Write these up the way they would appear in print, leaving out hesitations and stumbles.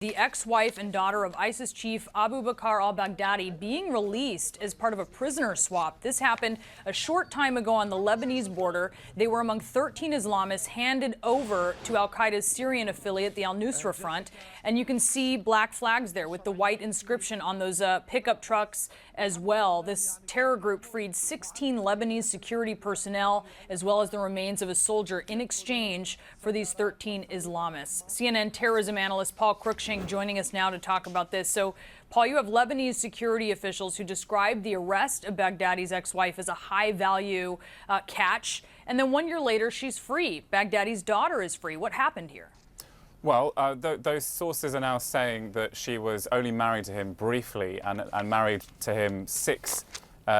The ex-wife and daughter of ISIS chief Abu Bakr al-Baghdadi being released as part of a prisoner swap. This happened a short time ago on the Lebanese border. They were among 13 Islamists handed over to al-Qaeda's Syrian affiliate, the al-Nusra Front. And you can see black flags there with the white inscription on those pickup trucks as well. This terror group freed 16 Lebanese security personnel as well as the remains of a soldier in exchange for these 13 Islamists. CNN terrorism analyst Paul Cruikshank joining us now to talk about this. So, Paul, you have Lebanese security officials who described the arrest of Baghdadi's ex-wife as a high-value catch. And then 1 year later, she's free. Baghdadi's daughter is free. What happened here? Well, those sources are now saying that she was only married to him briefly and married to him 6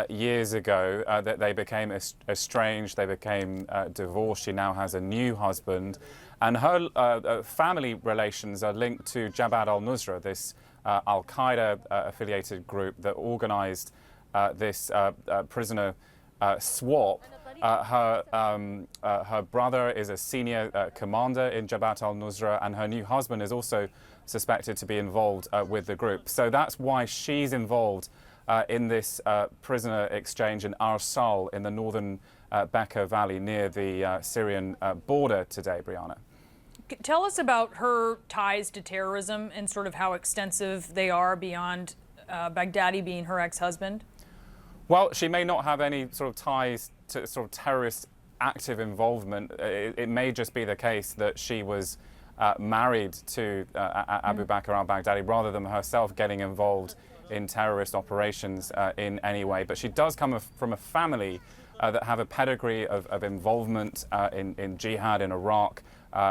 years ago, that they became estranged, they became divorced. She now has a new husband. And her family relations are linked to Jabhat al-Nusra, this al-Qaeda affiliated group that organized this prisoner swap. Her brother is a senior commander in Jabhat al-Nusra, and her new husband is also suspected to be involved with the group. So that's why she's involved in this prisoner exchange in Arsal in the northern Bekaa Valley near the Syrian border today, Brianna. Tell us about her ties to terrorism and sort of how extensive they are beyond Baghdadi being her ex-husband. Well, she may not have any sort of ties to sort of terrorist active involvement. It may just be the case that she was married to Abu Bakr al-Baghdadi rather than herself getting involved in terrorist operations in any way. But she does come from a family that have a pedigree of involvement in jihad in Iraq,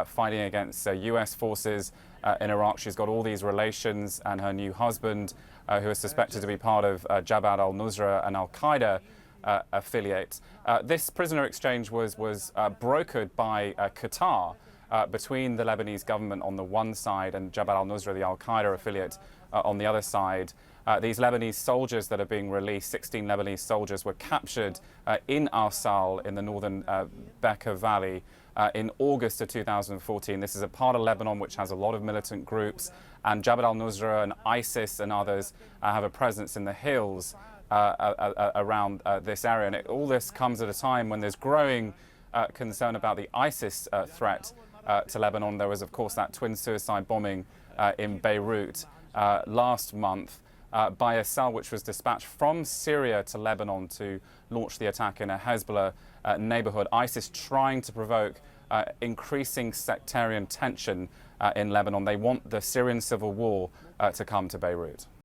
fighting against US forces in Iraq. She's got all these relations, and her new husband, who is suspected to be part of Jabhat al-Nusra and al-Qaeda affiliate. This prisoner exchange was brokered by Qatar between the Lebanese government on the one side and Jabhat al-Nusra, the al-Qaeda affiliate, on the other side. These Lebanese soldiers that are being released, 16 Lebanese soldiers, were captured in Arsal in the northern Bekaa Valley in August of 2014. This is a part of Lebanon which has a lot of militant groups, and Jabhat al-Nusra and ISIS and others have a presence in the hills around this area. And all this comes at a time when there's growing concern about the ISIS threat to Lebanon. There was, of course, that twin suicide bombing in Beirut last month by a cell which was dispatched from Syria to Lebanon to launch the attack in a Hezbollah neighborhood. ISIS trying to provoke increasing sectarian tension in Lebanon. They want the Syrian civil war to come to Beirut.